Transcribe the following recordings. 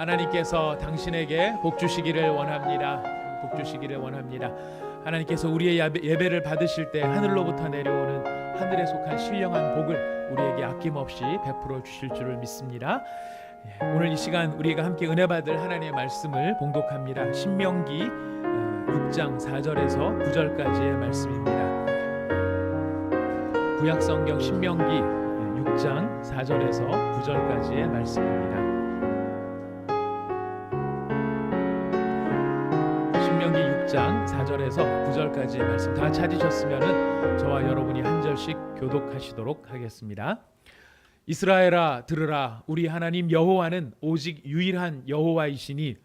하나님께서 당신에게 복 주시기를 원합니다. 복 주시기를 원합니다. 하나님께서 우리의 예배를 받으실 때 하늘로부터 내려오는 하늘에 속한 신령한 복을 우리에게 아낌없이 베풀어 주실 줄을 믿습니다. 오늘 이 시간 우리가 함께 은혜 받을 하나님의 말씀을 봉독합니다. 신명기 6장 4절에서 9절까지의 말씀입니다. 구약성경 신명기 6장 4절에서 9절까지의 말씀입니다. 신명기 6장 4절에서 9절까지의 말씀 다 찾으셨으면 저와 여러분이 한 절씩 교독하시도록 하겠습니다. 이스라엘아 들으라. 우리 하나님 여호와는 오직 유일한 여호와이시니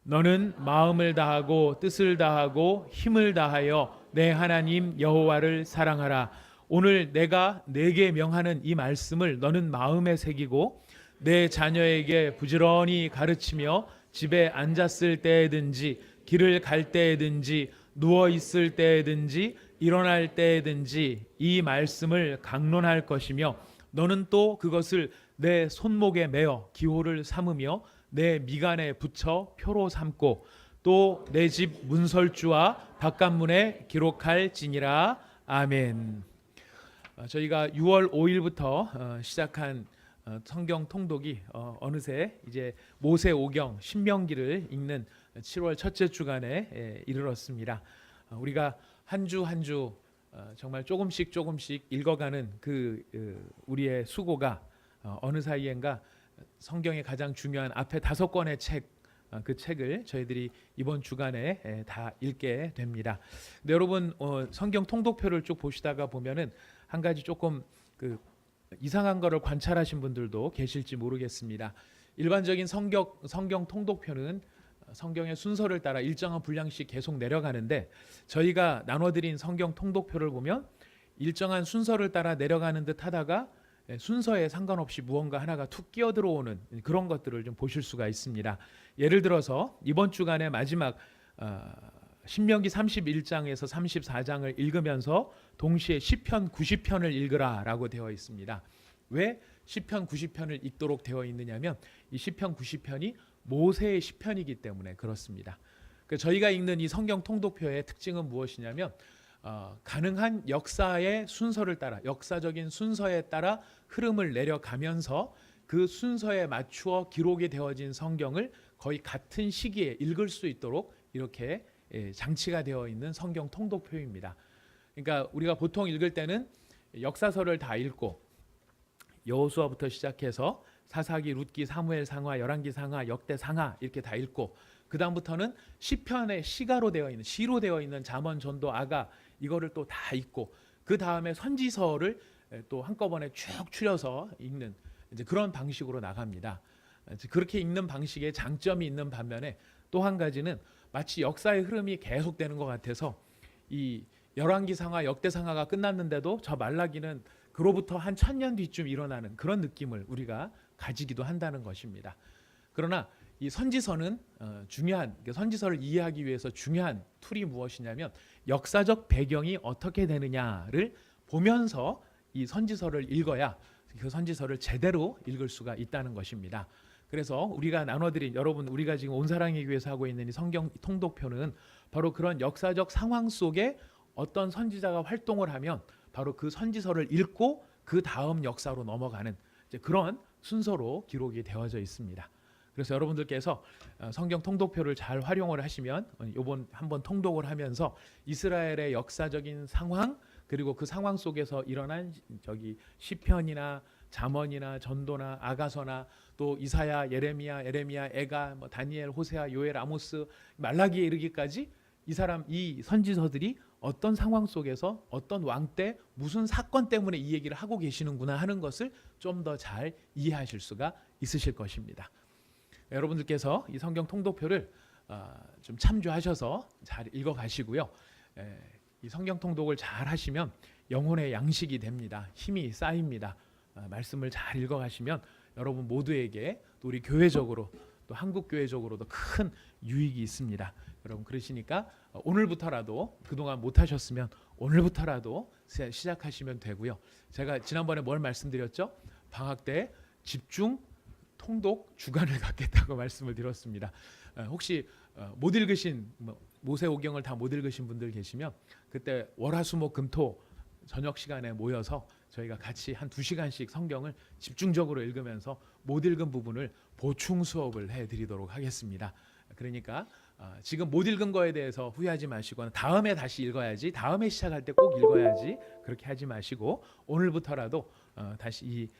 너는 마음을 다하고 뜻을 다하고 힘을 다하여 내 하나님 여호와를 사랑하라. 오늘 내가 네게 명하는 이 말씀을 너는 마음에 새기고 내 자녀에게 부지런히 가르치며 집에 앉았을 때에든지 길을 갈 때에든지 누워 있을 때에든지 일어날 때에든지 이 말씀을 강론할 것이며 너는 또 그것을 내 손목에 매어 기호를 삼으며 내 미간에 붙여 표로 삼고 또 내 집 문설주와 바깥문에 기록할지니라. 아멘. 저희가 6월 5일부터 시작한 성경 통독이 어느새 이제 모세오경 신명기를 읽는 7월 첫째 주간에 이르렀습니다. 우리가 한 주 한 주 정말 조금씩 읽어가는 우리의 수고가 어느 사이엔가 성경의 가장 중요한 앞에 5권의 책, 그 책을 저희들이 이번 주간에 다 읽게 됩니다. 근데 여러분 성경 통독표를 쭉 보시다가 보면은 한 가지 조금 이상한 거를 관찰하신 분들도 계실지 모르겠습니다. 일반적인 성경 통독표는 성경의 순서를 따라 일정한 분량씩 계속 내려가는데 저희가 나눠드린 성경 통독표를 보면 일정한 순서를 따라 내려가는 듯 하다가 순서에 상관없이 무언가 하나가 툭 끼어 들어오는 그런 것들을 좀 보실 수가 있습니다. 예를 들어서 이번 주간의 마지막 신명기 31장에서 34장을 읽으면서 동시에 시편 90편을 읽으라 라고 되어 있습니다. 왜 시편 90편을 읽도록 되어 있느냐면 이 시편 90편이 모세의 시편이기 때문에 그렇습니다. 저희가 읽는 이 성경 통독표의 특징은 무엇이냐면 가능한 역사의 순서를 따라 역사적인 순서에 따라 흐름을 내려가면서 그 순서에 맞추어 기록이 되어진 성경을 거의 같은 시기에 읽을 수 있도록 이렇게 장치가 되어 있는 성경 통독표입니다. 그러니까 우리가 보통 읽을 때는 역사서를 다 읽고 여호수아부터 시작해서 사사기, 룻기, 사무엘 상하, 열왕기 상하, 역대 상하 이렇게 다 읽고 그 다음부터는 시편의 시가로 되어 있는 시로 되어 있는 잠언, 전도, 아가 이거를 또 다 읽고 그 다음에 선지서를 또 한꺼번에 쭉 추려서 읽는 이제 그런 방식으로 나갑니다. 그렇게 읽는 방식에 장점이 있는 반면에 또 한 가지는 마치 역사의 흐름이 계속되는 것 같아서 이 열왕기 상하, 역대 상하가 끝났는데도 저 말라기는 그로부터 한 1000년 뒤쯤 일어나는 그런 느낌을 우리가 가지기도 한다는 것입니다. 그러나 이 선지서는 중요한 선지서를 이해하기 위해서 중요한 툴이 무엇이냐면 역사적 배경이 어떻게 되느냐를 보면서 이 선지서를 읽어야 그 선지서를 제대로 읽을 수가 있다는 것입니다. 그래서 우리가 나눠드린 여러분 우리가 지금 온사랑의 교회에서 하고 있는 이 성경 통독표는 바로 그런 역사적 상황 속에 어떤 선지자가 활동을 하면 바로 그 선지서를 읽고 그 다음 역사로 넘어가는 이제 그런 순서로 기록이 되어져 있습니다. 그래서 여러분들께서 성경 통독표를 잘 활용을 하시면 이번 한번 통독을 하면서 이스라엘의 역사적인 상황 그리고 그 상황 속에서 일어난 시편이나 잠언이나 전도나 아가서나 또 이사야, 예레미야, 에가, 다니엘, 호세아, 요엘, 아모스, 말라기에 이르기까지 이 선지서들이 어떤 상황 속에서 어떤 왕 때 무슨 사건 때문에 이 얘기를 하고 계시는구나 하는 것을 좀 더 잘 이해하실 수가 있으실 것입니다. 여러분들께서 이 성경 통독표를 좀 참조하셔서 잘 읽어가시고요. 이 성경 통독을 잘 하시면 영혼의 양식이 됩니다. 힘이 쌓입니다. 말씀을 잘 읽어가시면 여러분 모두에게 또 우리 교회적으로 또 한국 교회적으로도 큰 유익이 있습니다. 여러분 그러시니까 오늘부터라도 그동안 못하셨으면 오늘부터라도 시작하시면 되고요. 제가 지난번에 뭘 말씀드렸죠? 방학 때 집중 통독 주간을 갖겠다고 말씀을 드렸습니다. 혹시 못 읽으신 모세오경을 다 못 읽으신 분들 계시면 그때 월화수목금토 저녁 시간에 모여서 저희가 같이 한 2시간씩 성경을 집중적으로 읽으면서 못 읽은 부분을 보충 수업을 해드리도록 하겠습니다. 그러니까 지금 못 읽은 거에 대해서 후회하지 마시고 다음에 다시 읽어야지, 다음에 시작할 때 꼭 읽어야지 그렇게 하지 마시고 오늘부터라도 다시 이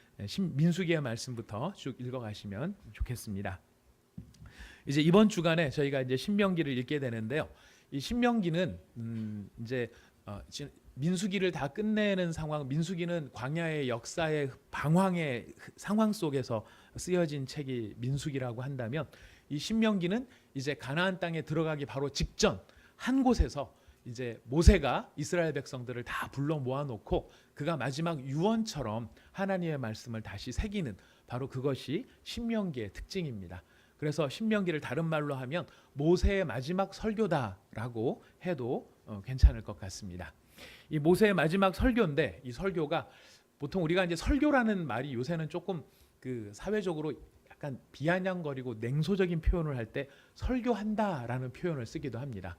민수기의 말씀부터 쭉 읽어가시면 좋겠습니다. 이제 이번 주간에 저희가 이제 신명기를 읽게 되는데요. 이 신명기는 이제 민수기를 다 끝내는 상황, 민수기는 광야의 역사의 방황의 상황 속에서 쓰여진 책이 민수기라고 한다면 이 신명기는 이제 가나안 땅에 들어가기 바로 직전 한 곳에서 이제 모세가 이스라엘 백성들을 다 불러 모아놓고 그가 마지막 유언처럼 하나님의 말씀을 다시 새기는 바로 그것이 신명기의 특징입니다. 그래서 신명기를 다른 말로 하면 모세의 마지막 설교다라고 해도 괜찮을 것 같습니다. 이 모세의 마지막 설교인데 이 설교가 보통 우리가 이제 설교라는 말이 요새는 조금 그 사회적으로 약간 비아냥거리고 냉소적인 표현을 할 때 설교한다라는 표현을 쓰기도 합니다.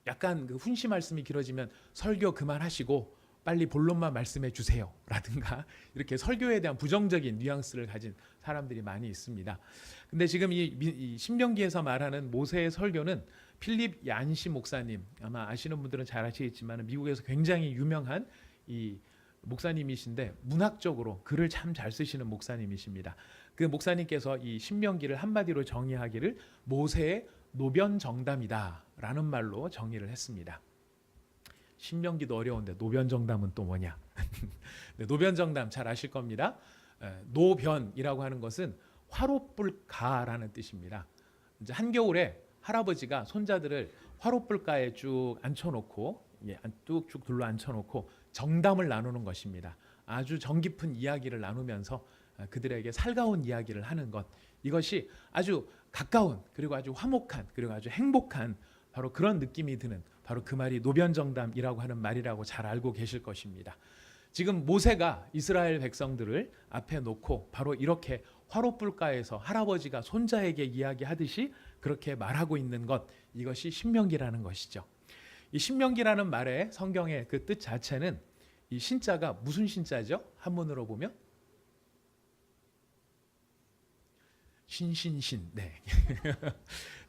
약간 그 훈시 말씀이 길어지면 설교 그만하시고 빨리 본론만 말씀해 주세요 라든가 이렇게 설교에 대한 부정적인 뉘앙스를 가진 사람들이 많이 있습니다. 근데 지금 이 신명기에서 말하는 모세의 설교는 필립 얀시 목사님, 아마 아시는 분들은 잘 아시겠지만 미국에서 굉장히 유명한 이 목사님이신데 문학적으로 글을 참 잘 쓰시는 목사님이십니다. 그 목사님께서 이 신명기를 한마디로 정의하기를 모세의 노변정담이다라는 말로 정의를 했습니다. 신명기도 어려운데 노변정담은 또 뭐냐? 네, 노변정담 잘 아실 겁니다. 노변이라고 하는 것은 화롯불가라는 뜻입니다. 이제 한겨울에 할아버지가 손자들을 화롯불가에 쭉 앉혀놓고 뚝쭉 둘러 앉혀놓고 정담을 나누는 것입니다. 아주 정 깊은 이야기를 나누면서 그들에게 살가운 이야기를 하는 것, 이것이 아주 가까운 그리고 아주 화목한 그리고 아주 행복한 바로 그런 느낌이 드는 바로 그 말이 노변정담이라고 하는 말이라고 잘 알고 계실 것입니다. 지금 모세가 이스라엘 백성들을 앞에 놓고 바로 이렇게 화롯불가에서 할아버지가 손자에게 이야기하듯이 그렇게 말하고 있는 것, 이것이 신명기라는 것이죠. 이 신명기라는 말의 성경의 그 뜻 자체는 이 신자가 무슨 신자죠? 한문으로 보면 신신신. 네.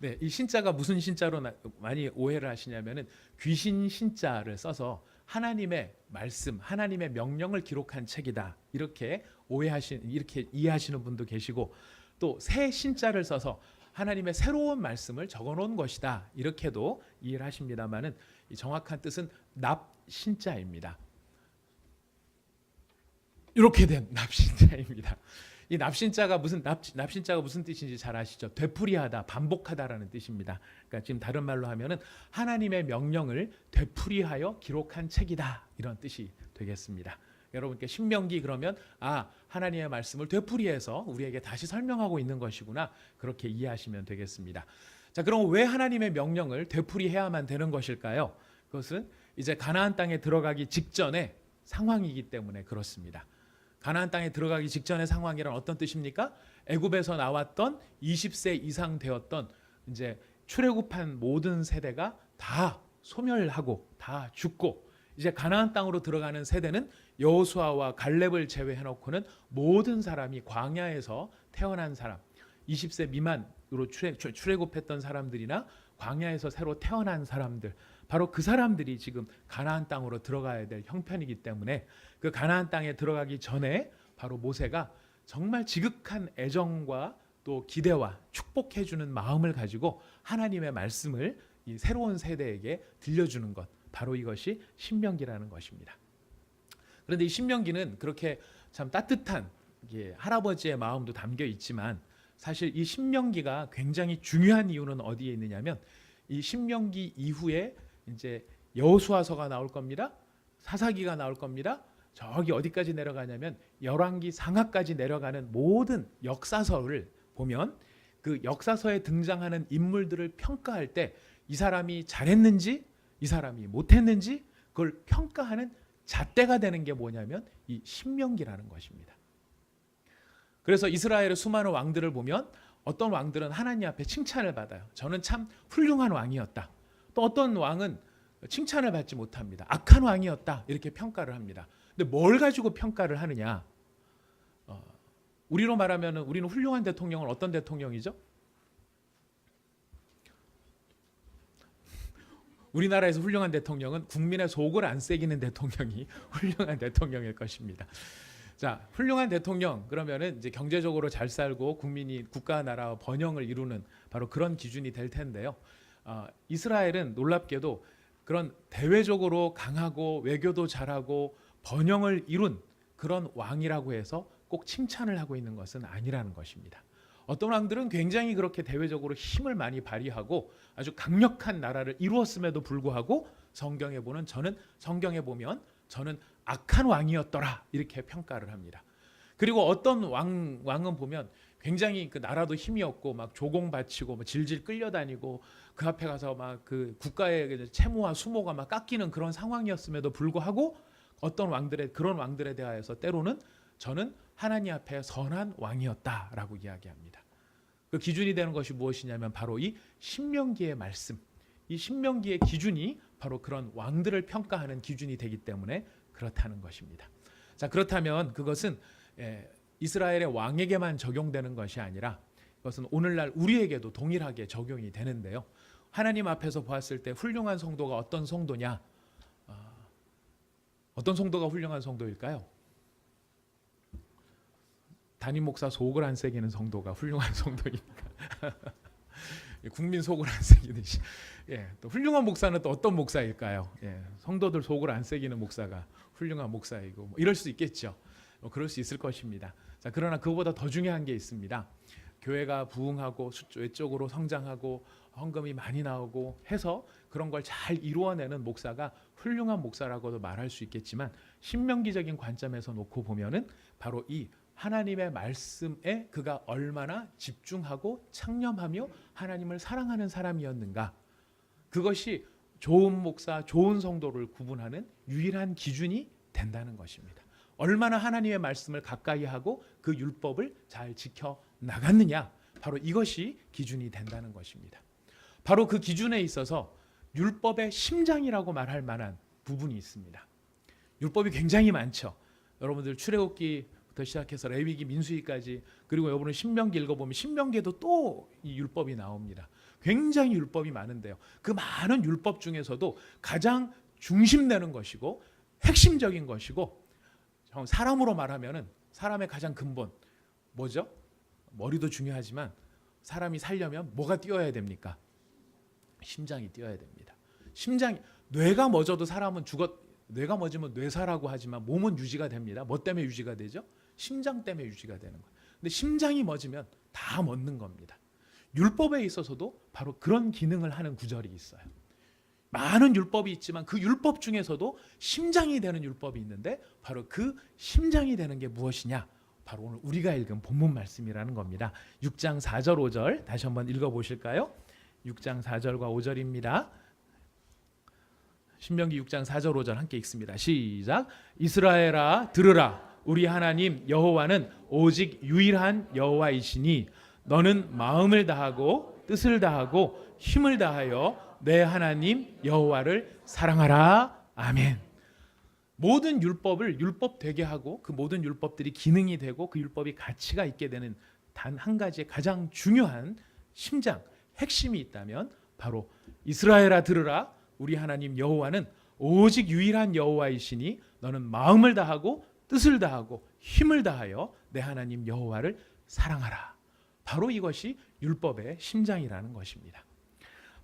네, 이 신자가 무슨 신자로 많이 오해를 하시냐면은 귀신 신자를 써서 하나님의 말씀, 하나님의 명령을 기록한 책이다. 이렇게 이렇게 이해하시는 분도 계시고 또 새 신자를 써서 하나님의 새로운 말씀을 적어 놓은 것이다. 이렇게도 이해를 하십니다만은 이 정확한 뜻은 납신자입니다. 이렇게 된 납신자입니다. 이 납신자가 무슨 뜻인지 잘 아시죠? 되풀이하다, 반복하다라는 뜻입니다. 그러니까 지금 다른 말로 하면은 하나님의 명령을 되풀이하여 기록한 책이다, 이런 뜻이 되겠습니다. 여러분께 신명기 그러면 하나님의 말씀을 되풀이해서 우리에게 다시 설명하고 있는 것이구나, 그렇게 이해하시면 되겠습니다. 자, 그럼 왜 하나님의 명령을 되풀이해야만 되는 것일까요? 그것은 이제 가나안 땅에 들어가기 직전의 상황이기 때문에 그렇습니다. 가나안 땅에 들어가기 직전의 상황이란 어떤 뜻입니까? 애굽에서 나왔던 20세 이상 되었던 이제 출애굽한 모든 세대가 다 소멸하고 다 죽고 이제 가나안 땅으로 들어가는 세대는 여호수아와 갈렙을 제외해 놓고는 모든 사람이 광야에서 태어난 사람, 20세 미만으로 출애굽했던 사람들이나 광야에서 새로 태어난 사람들, 바로 그 사람들이 지금 가나안 땅으로 들어가야 될 형편이기 때문에 그 가나안 땅에 들어가기 전에 바로 모세가 정말 지극한 애정과 또 기대와 축복해 주는 마음을 가지고 하나님의 말씀을 이 새로운 세대에게 들려주는 것, 바로 이것이 신명기라는 것입니다. 그런데 이 신명기는 그렇게 참 따뜻한 할아버지의 마음도 담겨 있지만 사실 이 신명기가 굉장히 중요한 이유는 어디에 있느냐면 이 신명기 이후에 이제 여호수아서가 나올 겁니다. 사사기가 나올 겁니다. 저기 어디까지 내려가냐면 열왕기 상하까지 내려가는 모든 역사서를 보면 그 역사서에 등장하는 인물들을 평가할 때 이 사람이 잘했는지 이 사람이 못했는지 그걸 평가하는 잣대가 되는 게 뭐냐면 이 신명기라는 것입니다. 그래서 이스라엘의 수많은 왕들을 보면 어떤 왕들은 하나님 앞에 칭찬을 받아요. 저는 참 훌륭한 왕이었다. 또 어떤 왕은 칭찬을 받지 못합니다. 악한 왕이었다. 이렇게 평가를 합니다. 근데 뭘 가지고 평가를 하느냐? 우리로 말하면 우리는 훌륭한 대통령은 어떤 대통령이죠? 우리나라에서 훌륭한 대통령은 국민의 속을 안 새기는 대통령이 훌륭한 대통령일 것입니다. 자, 훌륭한 대통령 그러면은 이제 경제적으로 잘 살고 국민이 국가 나라와 번영을 이루는 바로 그런 기준이 될 텐데요. 이스라엘은 놀랍게도 그런 대외적으로 강하고 외교도 잘하고 번영을 이룬 그런 왕이라고 해서 꼭 칭찬을 하고 있는 것은 아니라는 것입니다. 어떤 왕들은 굉장히 그렇게 대외적으로 힘을 많이 발휘하고 아주 강력한 나라를 이루었음에도 불구하고 성경에 보면 저는 악한 왕이었더라 이렇게 평가를 합니다. 그리고 어떤 왕은 보면 굉장히 그 나라도 힘이 없고 막 조공 바치고 뭐 질질 끌려다니고 그 앞에 가서 막 그 국가의 채무와 수모가 막 깎이는 그런 상황이었음에도 불구하고 그런 왕들에 대하여서 때로는 저는 하나님 앞에 선한 왕이었다라고 이야기합니다. 그 기준이 되는 것이 무엇이냐면 바로 이 신명기의 말씀, 이 신명기의 기준이 바로 그런 왕들을 평가하는 기준이 되기 때문에 그렇다는 것입니다. 자, 그렇다면 그것은 이스라엘의 왕에게만 적용되는 것이 아니라 그것은 오늘날 우리에게도 동일하게 적용이 되는데요. 하나님 앞에서 보았을 때 훌륭한 성도가 어떤 성도냐? 어떤 성도가 훌륭한 성도일까요? 담임 목사 속을 안 새기는 성도가 훌륭한 성도니까. 국민 속을 안 새기듯이. 또 훌륭한 목사는 또 어떤 목사일까요? 성도들 속을 안 새기는 목사가 훌륭한 목사이고 뭐 이럴 수 있겠죠. 그럴 수 있을 것입니다. 자, 그러나 그보다 더 중요한 게 있습니다. 교회가 부흥하고 외적으로 성장하고 헌금이 많이 나오고 해서 그런 걸 잘 이루어내는 목사가 훌륭한 목사라고도 말할 수 있겠지만 신명기적인 관점에서 놓고 보면은 바로 이 하나님의 말씀에 그가 얼마나 집중하고 창념하며 하나님을 사랑하는 사람이었는가, 그것이 좋은 목사, 좋은 성도를 구분하는 유일한 기준이 된다는 것입니다. 얼마나 하나님의 말씀을 가까이 하고 그 율법을 잘 지켜 나갔느냐, 바로 이것이 기준이 된다는 것입니다. 바로 그 기준에 있어서 율법의 심장이라고 말할 만한 부분이 있습니다. 율법이 굉장히 많죠. 여러분들 출애굽기부터 시작해서 레위기, 민수기까지, 그리고 여러분은 신명기 읽어보면 신명기에도 또 이 율법이 나옵니다. 굉장히 율법이 많은데요. 그 많은 율법 중에서도 가장 중심되는 것이고 핵심적인 것이고, 사람으로 말하면은 사람의 가장 근본 뭐죠? 머리도 중요하지만 사람이 살려면 뭐가 뛰어야 됩니까? 심장이 뛰어야 됩니다. 뇌가 멎어도 사람은 뇌가 멎으면 뇌사라고 하지만 몸은 유지가 됩니다. 뭐 때문에 유지가 되죠? 심장 때문에 유지가 되는 거예요. 근데 심장이 멎으면 다 멎는 겁니다. 율법에 있어서도 바로 그런 기능을 하는 구절이 있어요. 많은 율법이 있지만 그 율법 중에서도 심장이 되는 율법이 있는데 바로 그 심장이 되는 게 무엇이냐? 바로 오늘 우리가 읽은 본문 말씀이라는 겁니다. 6장 4절 5절 다시 한번 읽어보실까요? 6장 4절과 5절입니다. 신명기 6장 4절 5절 함께 읽습니다. 시작. 이스라엘아 들으라. 우리 하나님 여호와는 오직 유일한 여호와이시니 너는 마음을 다하고 뜻을 다하고 힘을 다하여 내 하나님 여호와를 사랑하라. 아멘. 모든 율법을 율법 되게 하고 그 모든 율법들이 기능이 되고 그 율법이 가치가 있게 되는 단 한 가지의 가장 중요한 심장, 핵심이 있다면 바로 이스라엘아 들으라. 우리 하나님 여호와는 오직 유일한 여호와이시니 너는 마음을 다하고 뜻을 다하고 힘을 다하여 내 하나님 여호와를 사랑하라. 바로 이것이 율법의 심장이라는 것입니다.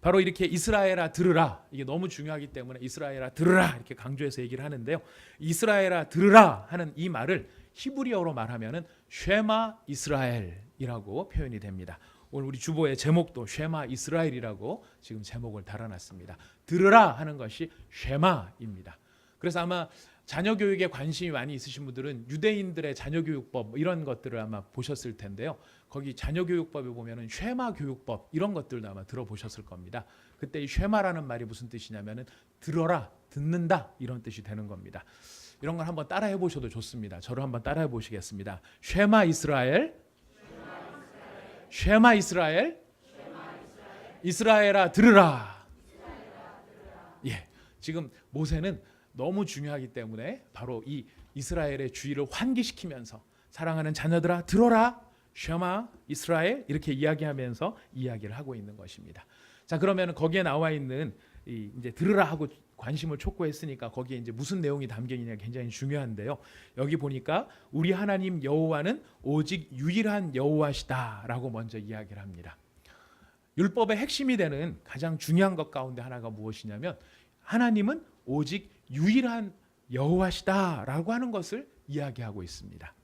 바로 이렇게 이스라엘아 들으라, 이게 너무 중요하기 때문에 이스라엘아 들으라 이렇게 강조해서 얘기를 하는데요. 이스라엘아 들으라 하는 이 말을 히브리어로 말하면은 쉐마 이스라엘이라고 표현이 됩니다. 오늘 우리 주보의 제목도 쉐마 이스라엘이라고 지금 제목을 달아놨습니다. 들으라 하는 것이 쉐마입니다. 그래서 아마 자녀 교육에 관심이 많이 있으신 분들은 유대인들의 자녀 교육법 이런 것들을 아마 보셨을 텐데요. 거기 자녀 교육법에 보면은 쉐마 교육법 이런 것들도 아마 들어보셨을 겁니다. 그때 이 쉐마라는 말이 무슨 뜻이냐면은 들어라, 듣는다 이런 뜻이 되는 겁니다. 이런 걸 한번 따라해 보셔도 좋습니다. 저를 한번 따라해 보시겠습니다. 쉐마 이스라엘, 쉐마 이스라엘, 이스라엘아 들으라. 예, 지금 모세는 너무 중요하기 때문에 바로 이 이스라엘의 주의를 환기시키면서 사랑하는 자녀들아 들어라, 쉐마 이스라엘 이렇게 이야기하면서 이야기를 하고 있는 것입니다. 자, 그러면 거기에 나와 있는 이제 들으라 하고 관심을 촉구했으니까 거기에 이제 무슨 내용이 담겨 있냐 굉장히 중요한데요. 여기 보니까 우리 하나님 여호와는 오직 유일한 여호와시다라고 먼저 이야기를 합니다. 율법의 핵심이 되는 가장 중요한 것 가운데 하나가 무엇이냐면 하나님은 오직 유일한 여호와시다라고 하는 것을 이야기하고 있습니다.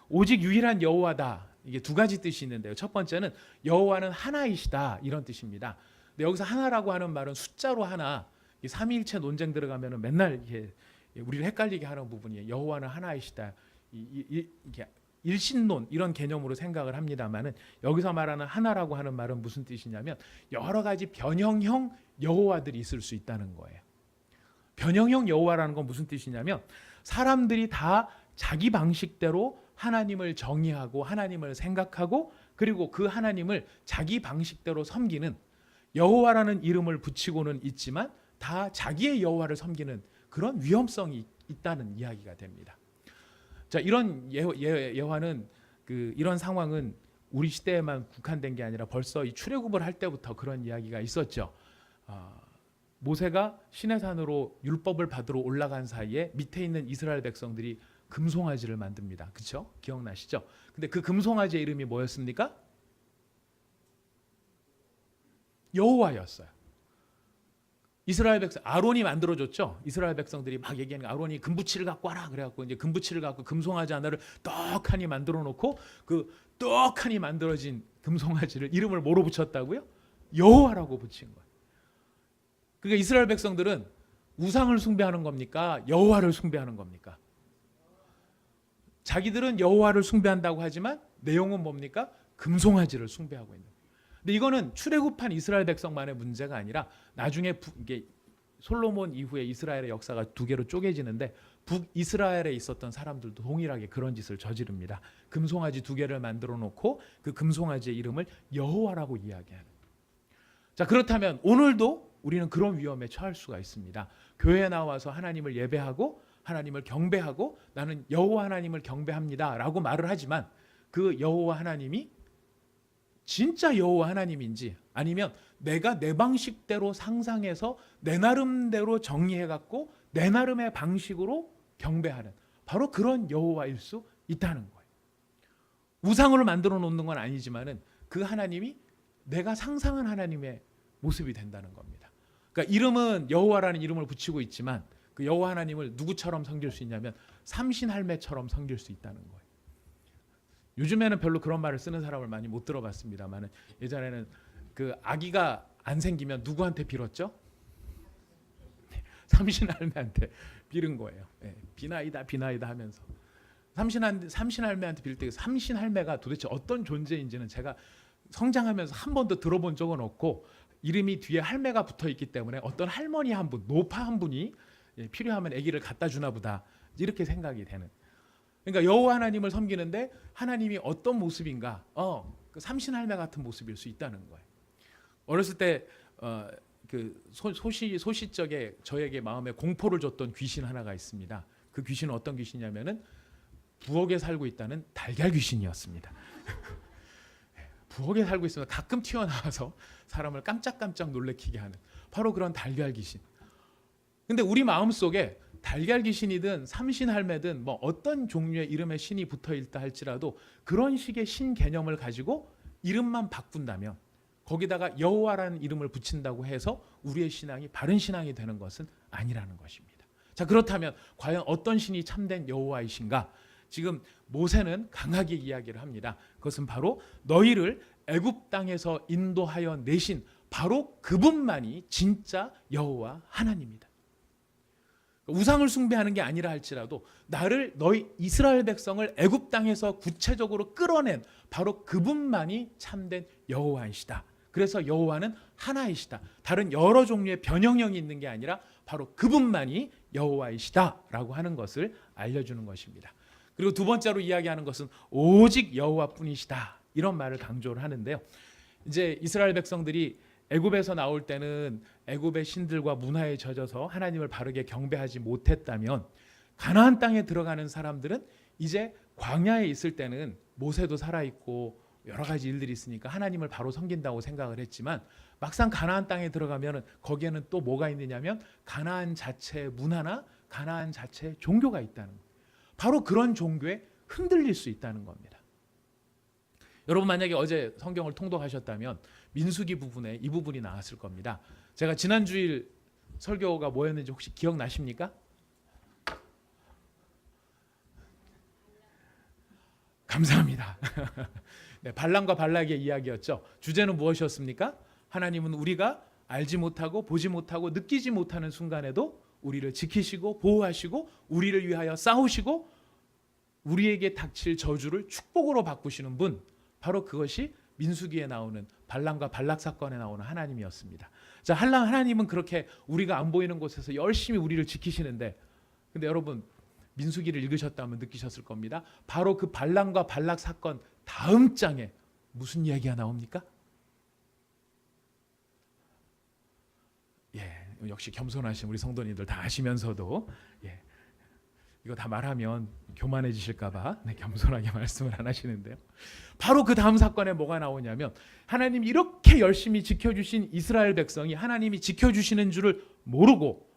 오직 유일한 여호와다. 이게 두 가지 뜻이 있는데요. 첫 번째는 여호와는 하나이시다 이런 뜻입니다. 근데 여기서 하나라고 하는 말은 숫자로 하나, 이 삼위일체 논쟁 들어가면은 맨날 이게 우리를 헷갈리게 하는 부분이에요. 여호와는 하나이시다. 이게 일신론 이런 개념으로 생각을 합니다만은 여기서 말하는 하나라고 하는 말은 무슨 뜻이냐면 여러 가지 변형형 여호와들이 있을 수 있다는 거예요. 변형형 여호와라는 건 무슨 뜻이냐면 사람들이 다 자기 방식대로 하나님을 정의하고 하나님을 생각하고 그리고 그 하나님을 자기 방식대로 섬기는 여호와라는 이름을 붙이고는 있지만 다 자기의 여호와를 섬기는 그런 위험성이 있다는 이야기가 됩니다. 자, 이런 예화는 이런 상황은 우리 시대에만 국한된 게 아니라 벌써 이 출애굽을 할 때부터 그런 이야기가 있었죠. 모세가 시내산으로 율법을 받으러 올라간 사이에 밑에 있는 이스라엘 백성들이 금송아지를 만듭니다. 그렇죠? 기억나시죠? 근데 그 금송아지의 이름이 뭐였습니까? 여호와였어요. 이스라엘 백성 아론이 만들어줬죠. 이스라엘 백성들이 막 얘기하는 거, 아론이 금부치를 갖고 와라 그래갖고 이제 금부치를 갖고 금송아지 하나를 떡하니 만들어 놓고 그 떡하니 만들어진 금송아지를 이름을 뭐로 붙였다고요? 여호와라고 붙인 거예요. 그러니까 이스라엘 백성들은 우상을 숭배하는 겁니까? 여호와를 숭배하는 겁니까? 자기들은 여호와를 숭배한다고 하지만 내용은 뭡니까? 금송아지를 숭배하고 있는 거예요. 근데 이거는 출애굽한 이스라엘 백성만의 문제가 아니라 나중에 이게 솔로몬 이후에 이스라엘의 역사가 두 개로 쪼개지는데 북이스라엘에 있었던 사람들도 동일하게 그런 짓을 저지릅니다. 금송아지 두 개를 만들어 놓고 그 금송아지의 이름을 여호와라고 이야기하는. 자, 그렇다면 오늘도 우리는 그런 위험에 처할 수가 있습니다. 교회에 나와서 하나님을 예배하고 하나님을 경배하고 나는 여호와 하나님을 경배합니다라고 말을 하지만 그 여호와 하나님이 진짜 여호와 하나님인지 아니면 내가 내 방식대로 상상해서 내 나름대로 정리해갖고 내 나름의 방식으로 경배하는 바로 그런 여호와일 수 있다는 거예요. 우상으로 만들어 놓는 건 아니지만은 그 하나님이 내가 상상한 하나님의 모습이 된다는 겁니다. 그러니까 이름은 여호와라는 이름을 붙이고 있지만 그 여호와 하나님을 누구처럼 섬길 수 있냐면 삼신할매처럼 섬길 수 있다는 거예요. 요즘에는 별로 그런 말을 쓰는 사람을 많이 못 들어봤습니다만 예전에는 그 아기가 안 생기면 누구한테 빌었죠? 삼신할매한테 빌은 거예요. 네, 비나이다 비나이다 하면서 삼신할매한테 빌 때 삼신할매가 도대체 어떤 존재인지는 제가 성장하면서 한 번도 들어본 적은 없고 이름이 뒤에 할매가 붙어 있기 때문에 어떤 할머니 한 분, 노파 한 분이 필요하면 아기를 갖다 주나 보다 이렇게 생각이 되는. 그러니까 여호와 하나님을 섬기는데 하나님이 어떤 모습인가? 그 삼신할매 같은 모습일 수 있다는 거예요. 어렸을 때 그 소시적에 저에게 마음에 공포를 줬던 귀신 하나가 있습니다. 그 귀신은 어떤 귀신이냐면은 부엌에 살고 있다는 달걀 귀신이었습니다. 부엌에 살고 있으면 가끔 튀어나와서 사람을 깜짝깜짝 놀래키게 하는 바로 그런 달걀 귀신. 근데 우리 마음속에 달걀 귀신이든 삼신할매든 뭐 어떤 종류의 이름의 신이 붙어 있다 할지라도 그런 식의 신 개념을 가지고 이름만 바꾼다면 거기다가 여호와라는 이름을 붙인다고 해서 우리의 신앙이 바른 신앙이 되는 것은 아니라는 것입니다. 자, 그렇다면 과연 어떤 신이 참된 여호와이신가? 지금 모세는 강하게 이야기를 합니다. 그것은 바로 너희를 애굽 땅에서 인도하여 내신 바로 그분만이 진짜 여호와 하나님이다. 우상을 숭배하는 게 아니라 할지라도 나를 너희 이스라엘 백성을 애굽 땅에서 구체적으로 끌어낸 바로 그분만이 참된 여호와이시다. 그래서 여호와는 하나이시다. 다른 여러 종류의 변형형이 있는 게 아니라 바로 그분만이 여호와이시다라고 하는 것을 알려주는 것입니다. 그리고 두 번째로 이야기하는 것은 오직 여호와뿐이시다, 이런 말을 강조를 하는데요. 이제 이스라엘 백성들이 애굽에서 나올 때는 애굽의 신들과 문화에 젖어서 하나님을 바르게 경배하지 못했다면, 가나안 땅에 들어가는 사람들은 이제 광야에 있을 때는 모세도 살아있고 여러 가지 일들이 있으니까 하나님을 바로 섬긴다고 생각을 했지만, 막상 가나안 땅에 들어가면 거기에는 또 뭐가 있느냐면 가나안 자체의 문화나 가나안 자체의 종교가 있다는 거예요. 바로 그런 종교에 흔들릴 수 있다는 겁니다. 여러분 만약에 어제 성경을 통독하셨다면 민수기 부분에 이 부분이 나왔을 겁니다. 제가 지난 주일 설교가 뭐였는지 혹시 기억나십니까? 감사합니다. 네, 발람과 발락의 이야기였죠. 주제는 무엇이었습니까? 하나님은 우리가 알지 못하고 보지 못하고 느끼지 못하는 순간에도 우리를 지키시고 보호하시고 우리를 위하여 싸우시고 우리에게 닥칠 저주를 축복으로 바꾸시는 분, 바로 그것이 민수기에 나오는 발람과 발락 사건에 나오는 하나님이었습니다. 자, 하나님은 그렇게 우리가 안 보이는 곳에서 열심히 우리를 지키시는데, 근데 여러분 민수기를 읽으셨다면 느끼셨을 겁니다. 바로 그 발람과 발락 사건 다음 장에 무슨 이야기가 나옵니까? 역시 겸손하신 우리 성도님들 다 아시면서도 이거 다 말하면 교만해지실까봐 겸손하게 말씀을 안 하시는데요. 바로 그 다음 사건에 뭐가 나오냐면, 하나님이 이렇게 열심히 지켜주신 이스라엘 백성이 하나님이 지켜주시는 줄을 모르고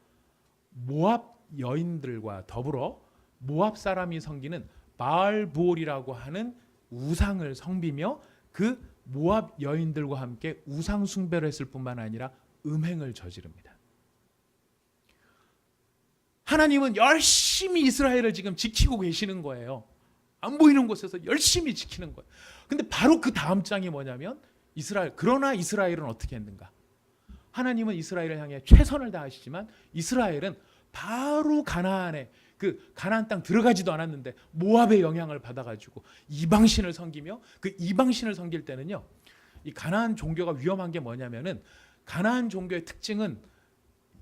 모압 여인들과 더불어 모압 사람이 섬기는 바알부올이라고 하는 우상을 섬기며 그 모압 여인들과 함께 우상 숭배를 했을 뿐만 아니라 음행을 저지릅니다. 하나님은 열심히 이스라엘을 지금 지키고 계시는 거예요. 안 보이는 곳에서 열심히 지키는 거예요. 근데 바로 그 다음 장이 뭐냐면 그러나 이스라엘은 어떻게 했는가? 하나님은 이스라엘을 향해 최선을 다하시지만 이스라엘은 바로 가나안에 그 가나안 땅 들어가지도 않았는데 모압의 영향을 받아가지고 이방신을 섬기며, 그 이방신을 섬길 때는요, 이 가나안 종교가 위험한 게 뭐냐면은, 가나안 종교의 특징은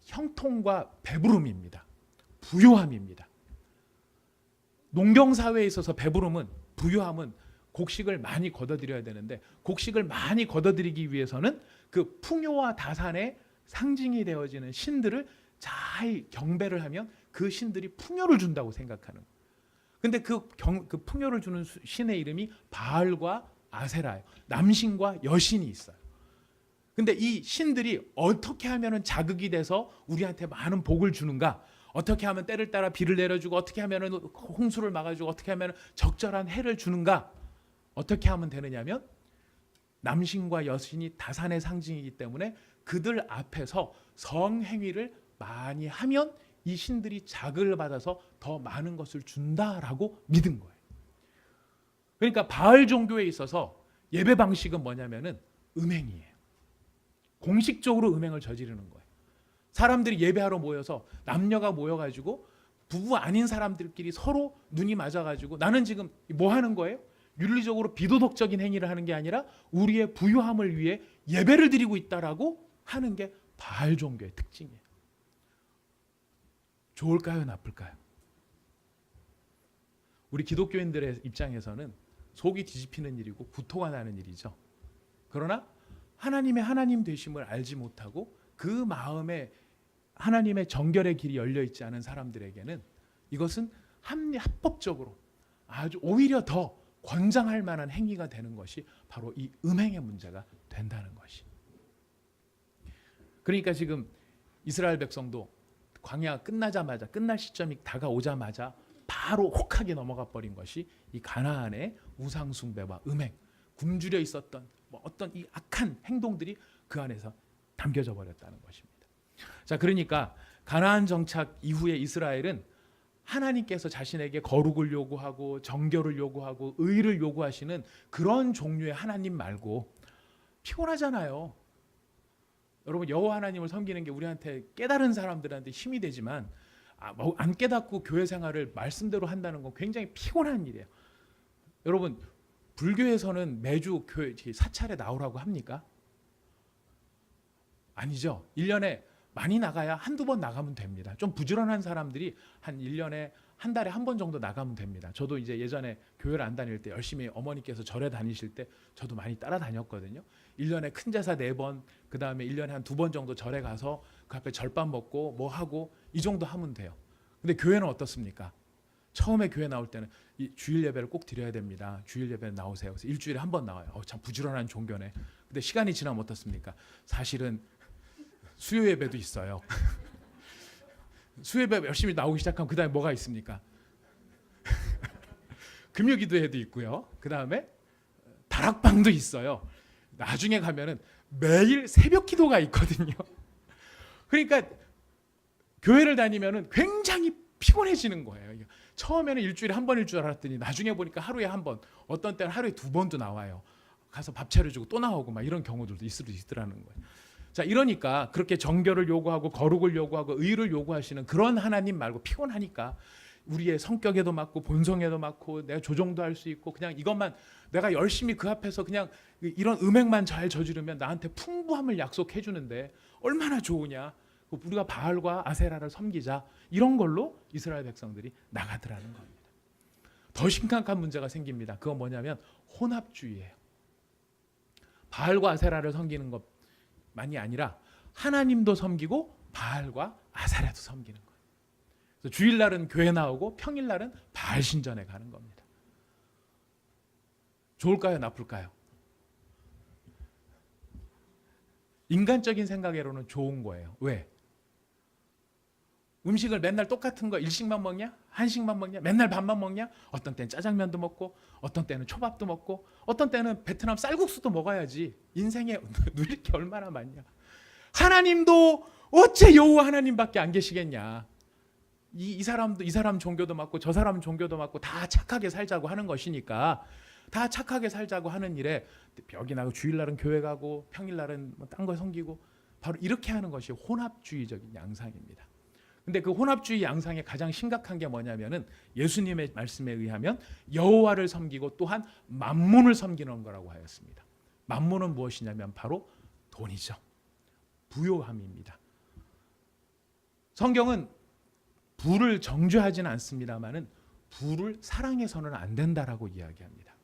형통과 배부름입니다. 부요함입니다. 농경 사회에 있어서 배부름은, 부요함은 곡식을 많이 걷어들여야 되는데, 곡식을 많이 걷어들이기 위해서는 그 풍요와 다산의 상징이 되어지는 신들을 잘 경배를 하면 그 신들이 풍요를 준다고 생각하는. 근데 그 풍요를 주는 신의 이름이 바알과 아세라예요. 남신과 여신이 있어요. 근데 이 신들이 어떻게 하면은 자극이 돼서 우리한테 많은 복을 주는가? 어떻게 하면 때를 따라 비를 내려주고, 어떻게 하면 홍수를 막아주고, 어떻게 하면 적절한 해를 주는가? 어떻게 하면 되느냐면, 남신과 여신이 다산의 상징이기 때문에 그들 앞에서 성행위를 많이 하면 이 신들이 자극을 받아서 더 많은 것을 준다라고 믿은 거예요. 그러니까 바알 종교에 있어서 예배 방식은 뭐냐면은 음행이에요. 공식적으로 음행을 저지르는 거예요. 사람들이 예배하러 모여서 남녀가 모여가지고 부부 아닌 사람들끼리 서로 눈이 맞아가지고, 나는 지금 뭐 하는 거예요? 윤리적으로 비도덕적인 행위를 하는 게 아니라 우리의 부유함을 위해 예배를 드리고 있다라고 하는 게 바알 종교의 특징이에요. 좋을까요? 나쁠까요? 우리 기독교인들의 입장에서는 속이 뒤집히는 일이고 구토가 나는 일이죠. 그러나 하나님의 하나님 되심을 알지 못하고 그 마음에 하나님의 정결의 길이 열려 있지 않은 사람들에게는 이것은 합법적으로 아주 오히려 더 권장할 만한 행위가 되는 것이 바로 이 음행의 문제가 된다는 것이. 그러니까 지금 이스라엘 백성도 광야 끝나자마자, 끝날 시점이 다가오자마자 바로 혹하게 넘어가 버린 것이 이 가나안의 우상 숭배와 음행, 굶주려 있었던 어떤 이 악한 행동들이 그 안에서 담겨져 버렸다는 것입니다. 자, 그러니까 가나안 정착 이후에 이스라엘은 하나님께서 자신에게 거룩을 요구하고 정결을 요구하고 의를 요구하시는 그런 종류의 하나님 말고, 피곤하잖아요. 여러분, 여호와 하나님을 섬기는 게 우리한테 깨달은 사람들한테 힘이 되지만 안 깨닫고 교회 생활을 말씀대로 한다는 건 굉장히 피곤한 일이에요. 여러분, 불교에서는 매주 교회 사찰에 나오라고 합니까? 아니죠. 1년에 많이 나가야 한두 번 나가면 됩니다. 좀 부지런한 사람들이 한 1년에 한 달에 한 번 정도 나가면 됩니다. 저도 이제 예전에 교회를 안 다닐 때 열심히 어머니께서 절에 다니실 때 저도 많이 따라다녔거든요. 1년에 큰 제사 4번, 그다음에 1년에 한 2번 정도 절에 가서 그 앞에 절밥 먹고 뭐 하고 이 정도 하면 돼요. 근데 교회는 어떻습니까? 처음에 교회 나올 때는 이 주일 예배를 꼭 드려야 됩니다. 주일 예배 나오세요. 그래서 일주일에 한 번 나와요. 참 부지런한 종교네. 근데 시간이 지나면 어떻습니까? 사실은 수요 예배도 있어요. 수요 예배 열심히 나오기 시작하면 그 다음에 뭐가 있습니까? 금요기도회도 있고요. 그 다음에 다락방도 있어요. 나중에 가면은 매일 새벽 기도가 있거든요. 그러니까 교회를 다니면은 굉장히 피곤해지는 거예요. 처음에는 일주일에 한 번일 줄 알았더니 나중에 보니까 하루에 한 번, 어떤 때는 하루에 2번도 나와요. 가서 밥 차려주고 또 나오고 막 이런 경우들도 있을 수 있더라는 거예요. 자, 이러니까 그렇게 정결을 요구하고 거룩을 요구하고 의를 요구하시는 그런 하나님 말고 피곤하니까 우리의 성격에도 맞고 본성에도 맞고 내가 조정도 할 수 있고 그냥 이것만 내가 열심히 그 앞에서 그냥 이런 음행만 잘 저지르면 나한테 풍부함을 약속해 주는데 얼마나 좋으냐. 우리가 바알과 아세라를 섬기자. 이런 걸로 이스라엘 백성들이 나가더라는 겁니다. 더 심각한 문제가 생깁니다. 그건 뭐냐면 혼합주의예요. 바알과 아세라를 섬기는 것만이 아니라 하나님도 섬기고 바알과 아세라도 섬기는 거예요. 그래서 주일날은 교회 나오고 평일날은 바알 신전에 가는 겁니다. 좋을까요? 나쁠까요? 인간적인 생각으로는 좋은 거예요. 왜? 음식을 맨날 똑같은 거 일식만 먹냐? 한식만 먹냐? 맨날 밥만 먹냐? 어떤 때는 짜장면도 먹고 어떤 때는 초밥도 먹고 어떤 때는 베트남 쌀국수도 먹어야지. 인생에 누릴 게 얼마나 많냐. 하나님도 어째 여호와 하나님밖에 안 계시겠냐. 이 사람 종교도 맞고 저 사람 종교도 맞고 다 착하게 살자고 하는 것이니까 다 착하게 살자고 하는 일에 여기 나고 주일날은 교회 가고 평일날은 뭐 딴 거 섬기고 바로 이렇게 하는 것이 혼합주의적인 양상입니다. 근데 그 혼합주의 양상의 가장 심각한 게 뭐냐면은 예수님의 말씀에 의하면 여호와를 섬기고 또한 만몬을 섬기는 거라고 하였습니다. 만몬은 무엇이냐면 바로 돈이죠. 부요함입니다. 성경은 부를 정죄하지는 않습니다만은 부를 사랑해서는 안 된다라고 이야기합니다.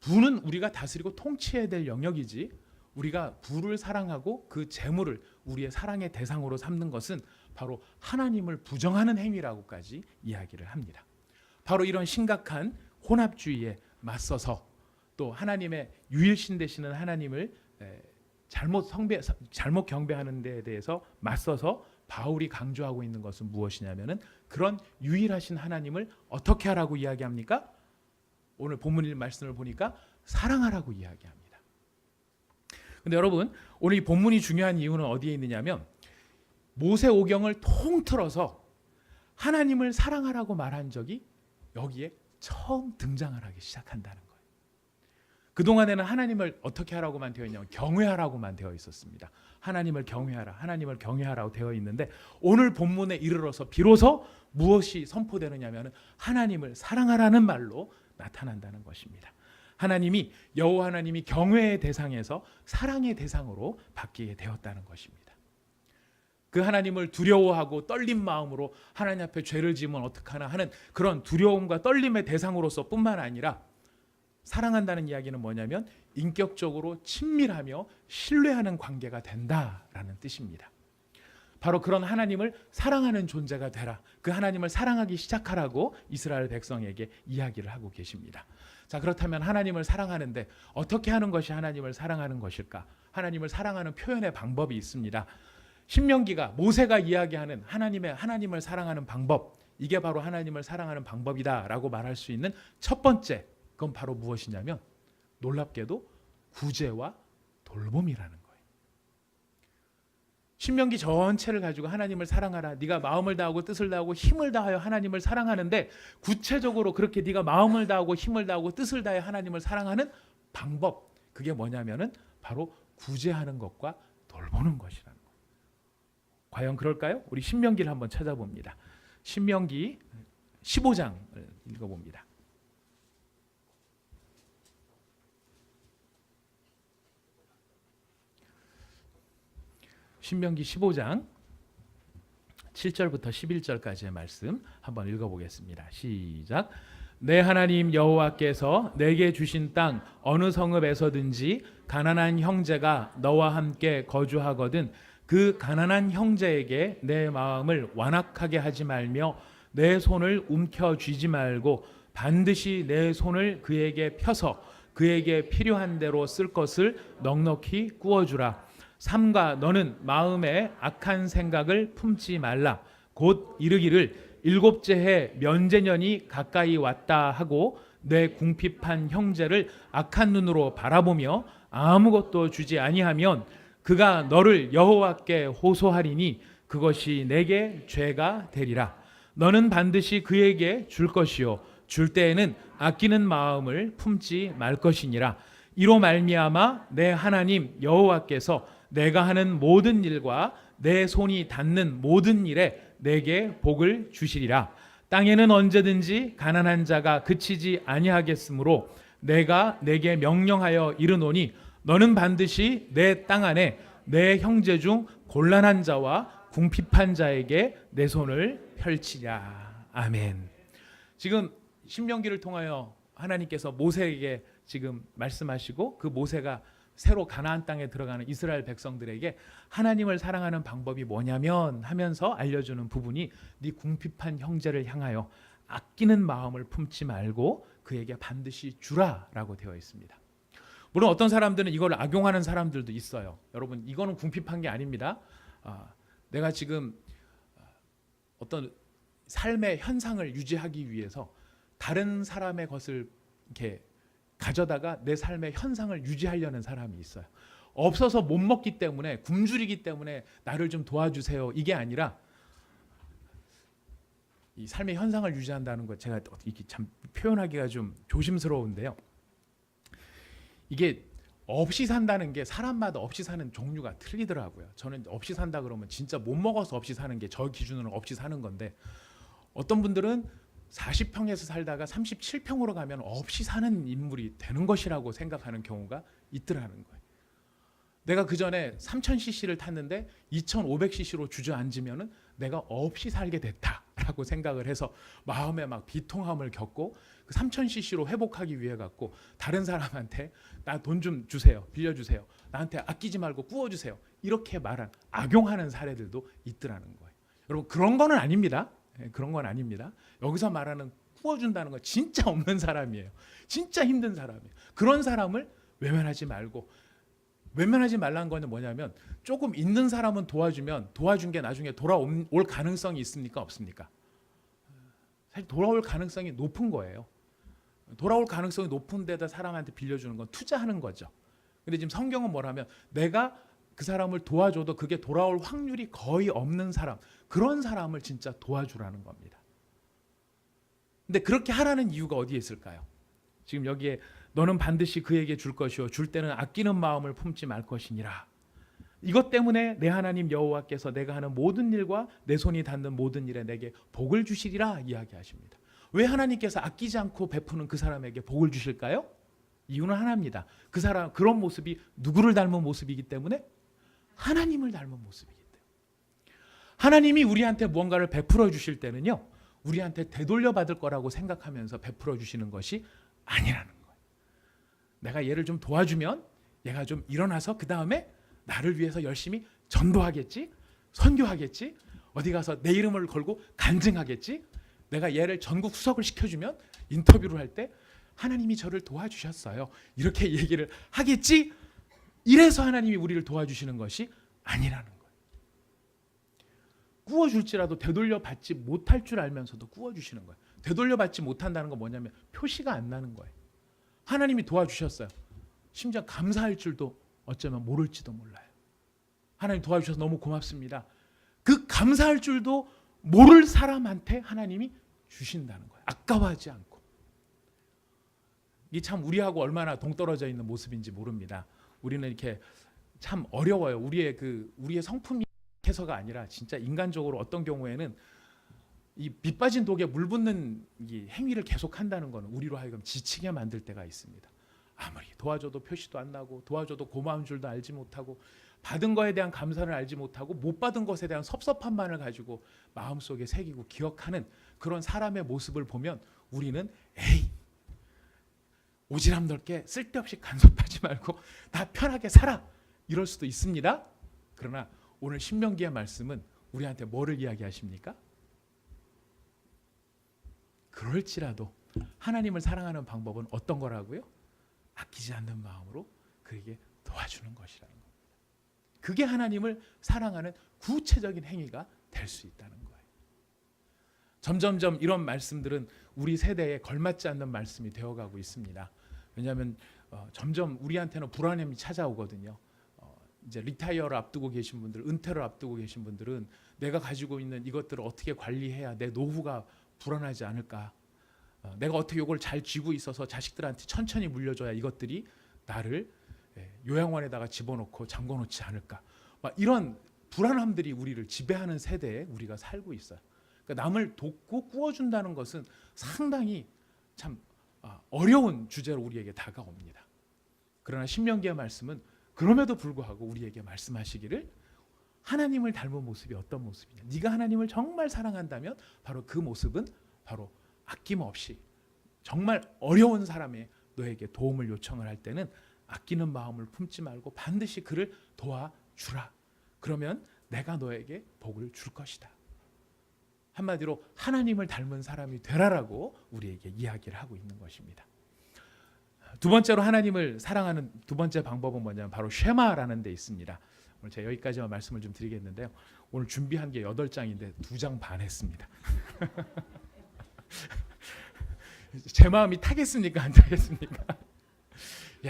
부는 우리가 다스리고 통치해야 될 영역이지 우리가 부를 사랑하고 그 재물을 우리의 사랑의 대상으로 삼는 것은 바로 하나님을 부정하는 행위라고까지 이야기를 합니다. 바로 이런 심각한 혼합주의에 맞서서 또 하나님의 유일신 되시는 하나님을 잘못 경배하는 데에 대해서 맞서서 바울이 강조하고 있는 것은 무엇이냐면은 그런 유일하신 하나님을 어떻게 하라고 이야기합니까? 오늘 본문 말씀을 보니까 사랑하라고 이야기합니다. 근데 여러분, 오늘 이 본문이 중요한 이유는 어디에 있느냐면 모세오경을 통틀어서 하나님을 사랑하라고 말한 적이 여기에 처음 등장을 하기 시작한다는 거예요. 그동안에는 하나님을 어떻게 하라고만 되어 있냐면 경외하라고만 되어 있었습니다. 하나님을 경외하라, 하나님을 경외하라고 되어 있는데 오늘 본문에 이르러서 비로소 무엇이 선포되느냐면 하나님을 사랑하라는 말로 나타난다는 것입니다. 하나님이 여호와 하나님이 경외의 대상에서 사랑의 대상으로 바뀌게 되었다는 것입니다. 그 하나님을 두려워하고 떨린 마음으로 하나님 앞에 죄를 지으면 어떡하나 하는 그런 두려움과 떨림의 대상으로서 뿐만 아니라 사랑한다는 이야기는 뭐냐면 인격적으로 친밀하며 신뢰하는 관계가 된다라는 뜻입니다. 바로 그런 하나님을 사랑하는 존재가 되라. 그 하나님을 사랑하기 시작하라고 이스라엘 백성에게 이야기를 하고 계십니다. 자, 그렇다면 하나님을 사랑하는데 어떻게 하는 것이 하나님을 사랑하는 것일까? 하나님을 사랑하는 표현의 방법이 있습니다. 신명기가 모세가 이야기하는 하나님을 사랑하는 방법, 이게 바로 하나님을 사랑하는 방법이다라고 말할 수 있는 첫 번째, 그건 바로 무엇이냐면 놀랍게도 구제와 돌봄이라는 거예요. 신명기 전체를 가지고 하나님을 사랑하라. 네가 마음을 다하고 뜻을 다하고 힘을 다하여 하나님을 사랑하는데 구체적으로 그렇게 네가 마음을 다하고 힘을 다하고 뜻을 다해 하나님을 사랑하는 방법, 그게 뭐냐면은 바로 구제하는 것과 돌보는 것이라는 거예요. 과연 그럴까요? 우리 신명기를 한번 찾아봅니다. 신명기 15장을 읽어봅니다. 신명기 15장 7절부터 11절까지의 말씀 한번 읽어보겠습니다. 시작. 내 하나님 여호와께서 내게 주신 땅 어느 성읍에서든지 가난한 형제가 너와 함께 거주하거든 그 가난한 형제에게 내 마음을 완악하게 하지 말며 내 손을 움켜쥐지 말고 반드시 내 손을 그에게 펴서 그에게 필요한 대로 쓸 것을 넉넉히 구워주라. 삼가 너는 마음에 악한 생각을 품지 말라. 곧 이르기를 일곱째 해 면제년이 가까이 왔다 하고 내 궁핍한 형제를 악한 눈으로 바라보며 아무것도 주지 아니하면 그가 너를 여호와께 호소하리니 그것이 내게 죄가 되리라. 너는 반드시 그에게 줄 것이요 줄 때에는 아끼는 마음을 품지 말 것이니라. 이로 말미암아 내 하나님 여호와께서 내가 하는 모든 일과 내 손이 닿는 모든 일에 내게 복을 주시리라. 땅에는 언제든지 가난한 자가 그치지 아니하겠으므로 내가 내게 명령하여 이르노니 너는 반드시 내 땅 안에 내 형제 중 곤란한 자와 궁핍한 자에게 내 손을 펼치랴. 아멘. 지금 신명기를 통하여 하나님께서 모세에게 지금 말씀하시고 그 모세가 새로 가나안 땅에 들어가는 이스라엘 백성들에게 하나님을 사랑하는 방법이 뭐냐면 하면서 알려주는 부분이 네 궁핍한 형제를 향하여 아끼는 마음을 품지 말고 그에게 반드시 주라라고 되어 있습니다. 물론 어떤 사람들은 이걸 악용하는 사람들도 있어요. 여러분 이거는 궁핍한 게 아닙니다. 내가 지금 어떤 삶의 현상을 유지하기 위해서 다른 사람의 것을 이렇게 가져다가 내 삶의 현상을 유지하려는 사람이 있어요. 없어서 못 먹기 때문에 굶주리기 때문에 나를 좀 도와주세요. 이게 아니라 이 삶의 현상을 유지한다는 것 제가 이렇게 참 표현하기가 좀 조심스러운데요. 이게 없이 산다는 게 사람마다 없이 사는 종류가 틀리더라고요. 저는 없이 산다 그러면 진짜 못 먹어서 없이 사는 게 저 기준으로는 없이 사는 건데 어떤 분들은 40평에서 살다가 37평으로 가면 없이 사는 인물이 되는 것이라고 생각하는 경우가 있더라는 거예요. 내가 그 전에 3000cc를 탔는데 2500cc로 주저앉으면은 내가 없이 살게 됐다라고 생각을 해서 마음에 막 비통함을 겪고 그 3000cc로 회복하기 위해 갖고 다른 사람한테 나 돈 좀 주세요, 빌려주세요, 나한테 아끼지 말고 구워주세요 이렇게 말한 악용하는 사례들도 있더라는 거예요. 여러분 그런 거는 아닙니다. 그런 건 아닙니다. 여기서 말하는 구워준다는 건 진짜 없는 사람이에요. 진짜 힘든 사람이에요. 그런 사람을 외면하지 말고 외면하지 말라는 건 뭐냐면 조금 있는 사람은 도와주면 도와준 게 나중에 돌아올 가능성이 있습니까? 없습니까? 사실 돌아올 가능성이 높은 거예요. 돌아올 가능성이 높은 데다 사람한테 빌려주는 건 투자하는 거죠. 근데 지금 성경은 뭐라면 내가 그 사람을 도와줘도 그게 돌아올 확률이 거의 없는 사람, 그런 사람을 진짜 도와주라는 겁니다. 근데 그렇게 하라는 이유가 어디에 있을까요? 지금 여기에 너는 반드시 그에게 줄 것이요 줄 때는 아끼는 마음을 품지 말 것이니라. 이것 때문에 내 하나님 여호와께서 내가 하는 모든 일과 내 손이 닿는 모든 일에 내게 복을 주시리라 이야기하십니다. 왜 하나님께서 아끼지 않고 베푸는 그 사람에게 복을 주실까요? 이유는 하나입니다. 그 사람 그런 모습이 누구를 닮은 모습이기 때문에 하나님을 닮은 모습이기 때문에 하나님이 우리한테 무언가를 베풀어 주실 때는요 우리한테 되돌려 받을 거라고 생각하면서 베풀어 주시는 것이 아니라는 거예요. 내가 얘를 좀 도와주면 얘가 좀 일어나서 그 다음에 나를 위해서 열심히 전도하겠지, 선교하겠지, 어디 가서 내 이름을 걸고 간증하겠지, 내가 얘를 전국 수석을 시켜주면 인터뷰를 할 때 하나님이 저를 도와주셨어요 이렇게 얘기를 하겠지. 이래서 하나님이 우리를 도와주시는 것이 아니라는 거예요. 구워줄지라도 되돌려 받지 못할 줄 알면서도 구워주시는 거예요. 되돌려 받지 못한다는 건 뭐냐면 표시가 안 나는 거예요. 하나님이 도와주셨어요. 심지어 감사할 줄도 어쩌면 모를지도 몰라요. 하나님 도와주셔서 너무 고맙습니다. 그 감사할 줄도 모를 사람한테 하나님이 주신다는 거예요. 아까워하지 않고. 이게 참 우리하고 얼마나 동떨어져 있는 모습인지 모릅니다. 우리는 이렇게 참 어려워요. 우리의 성품이 해서가 아니라 진짜 인간적으로 어떤 경우에는 이 밑빠진 독에 물 붓는 이 행위를 계속한다는 것은 우리로 하여금 지치게 만들 때가 있습니다. 아무리 도와줘도 표시도 안 나고 도와줘도 고마운 줄도 알지 못하고 받은 거에 대한 감사를 알지 못하고 못 받은 것에 대한 섭섭함만을 가지고 마음속에 새기고 기억하는 그런 사람의 모습을 보면 우리는 에이, 오지랖 넓게 쓸데없이 간섭하지 말고 다 편하게 살아, 이럴 수도 있습니다. 그러나 오늘 신명기의 말씀은 우리한테 뭐를 이야기하십니까? 그럴지라도 하나님을 사랑하는 방법은 어떤 거라고요? 아끼지 않는 마음으로 그에게 도와주는 것이라는 겁니다. 그게 하나님을 사랑하는 구체적인 행위가 될 수 있다는 거예요. 점점점 이런 말씀들은 우리 세대에 걸맞지 않는 말씀이 되어가고 있습니다. 왜냐하면 점점 우리한테는 불안함이 찾아오거든요. 이제 리타이어를 앞두고 계신 분들, 은퇴를 앞두고 계신 분들은 내가 가지고 있는 이것들을 어떻게 관리해야 내 노후가 불안하지 않을까, 내가 어떻게 이걸 잘 쥐고 있어서 자식들한테 천천히 물려줘야 이것들이 나를 요양원에다가 집어넣고 잠궈놓지 않을까, 막 이런 불안함들이 우리를 지배하는 세대에 우리가 살고 있어요. 그러니까 남을 돕고 꾸어준다는 것은 상당히 참 어려운 주제로 우리에게 다가옵니다. 그러나 신명기의 말씀은 그럼에도 불구하고 우리에게 말씀하시기를 하나님을 닮은 모습이 어떤 모습이냐, 네가 하나님을 정말 사랑한다면 바로 그 모습은 바로 아낌없이 정말 어려운 사람의 너에게 도움을 요청을 할 때는 아끼는 마음을 품지 말고 반드시 그를 도와주라. 그러면 내가 너에게 복을 줄 것이다. 한마디로 하나님을 닮은 사람이 되라라고 우리에게 이야기를 하고 있는 것입니다. 두 번째로 하나님을 사랑하는 두 번째 방법은 뭐냐면 바로 쉐마라는 데 있습니다. 오늘 제가 여기까지만 말씀을 좀 드리겠는데요. 오늘 준비한 게 8장인데 2장 반 했습니다. 제 마음이 타겠습니까? 안 타겠습니까?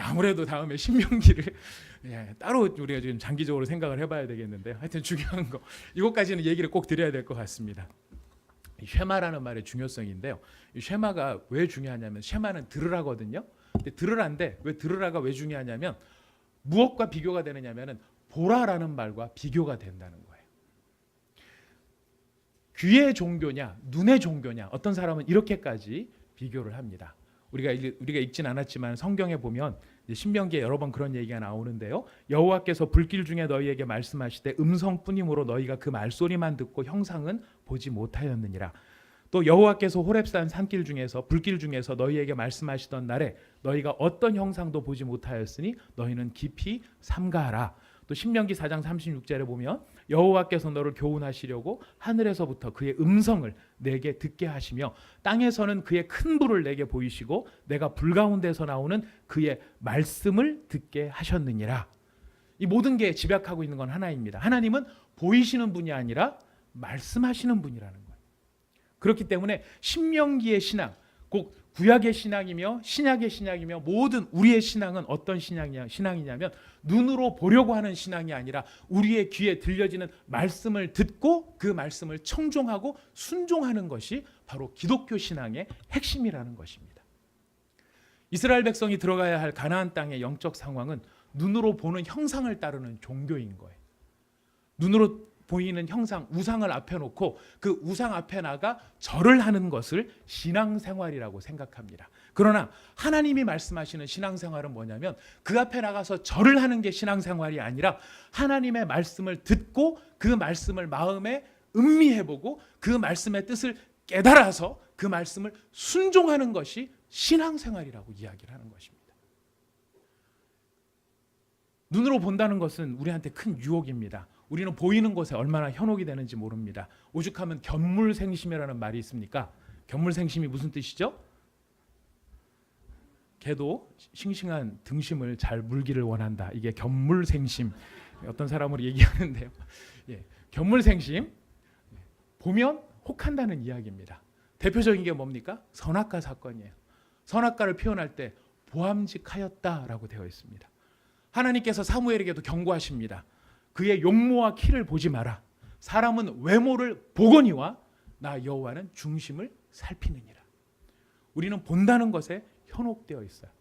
아무래도 다음에 신명기를 따로 우리가 지금 장기적으로 생각을 해봐야 되겠는데, 하여튼 중요한 거 이것까지는 얘기를 꼭 드려야 될 것 같습니다. 쉐마라는 말의 중요성인데요. 이 쉐마가 왜 중요하냐면 쉐마는 들으라거든요. 근데 들으라인데 왜 들으라가 왜 중요하냐면 무엇과 비교가 되느냐면은 보라라는 말과 비교가 된다는 거예요. 귀의 종교냐 눈의 종교냐, 어떤 사람은 이렇게까지 비교를 합니다. 우리가 읽진 않았지만 성경에 보면 신명기에 여러 번 그런 얘기가 나오는데요. 여호와께서 불길 중에 너희에게 말씀하시되 음성뿐이므로 너희가 그 말소리만 듣고 형상은 보지 못하였느니라. 또 여호와께서 호렙산 산길 중에서 불길 중에서 너희에게 말씀하시던 날에 너희가 어떤 형상도 보지 못하였으니 너희는 깊이 삼가하라. 또 신명기 4장 36절에 보면 여호와께서 너를 교훈하시려고 하늘에서부터 그의 음성을 내게 듣게 하시며 땅에서는 그의 큰 불을 내게 보이시고 내가 불 가운데서 나오는 그의 말씀을 듣게 하셨느니라. 이 모든 게 집약하고 있는 건 하나입니다. 하나님은 보이시는 분이 아니라 말씀하시는 분이라는 거예요. 그렇기 때문에 신명기의 신앙, 곧 구약의 신앙이며 신약의 신앙이며 모든 우리의 신앙은 어떤 신앙이냐면 눈으로 보려고 하는 신앙이 아니라 우리의 귀에 들려지는 말씀을 듣고 그 말씀을 청종하고 순종하는 것이 바로 기독교 신앙의 핵심이라는 것입니다. 이스라엘 백성이 들어가야 할 가나안 땅의 영적 상황은 눈으로 보는 형상을 따르는 종교인 거예요. 눈으로 보이는 형상, 우상을 앞에 놓고 그 우상 앞에 나가 절을 하는 것을 신앙생활이라고 생각합니다. 그러나 하나님이 말씀하시는 신앙생활은 뭐냐면 그 앞에 나가서 절을 하는 게 신앙생활이 아니라 하나님의 말씀을 듣고 그 말씀을 마음에 음미해보고 그 말씀의 뜻을 깨달아서 그 말씀을 순종하는 것이 신앙생활이라고 이야기를 하는 것입니다. 눈으로 본다는 것은 우리한테 큰 유혹입니다. 우리는 보이는 것에 얼마나 현혹이 되는지 모릅니다. 오죽하면 견물생심이라는 말이 있습니까? 견물생심이 무슨 뜻이죠? 개도 싱싱한 등심을 잘 물기를 원한다. 이게 견물생심. 어떤 사람으로 얘기하는데요. 견물생심 보면 혹한다는 이야기입니다. 대표적인 게 뭡니까? 선악과 사건이에요. 선악과를 표현할 때 보암직하였다라고 되어 있습니다. 하나님께서 사무엘에게도 경고하십니다. 그의 용모와 키를 보지 마라. 사람은 외모를 보거니와 나 여호와는 중심을 살피느니라. 우리는 본다는 것에 현혹되어 있어요.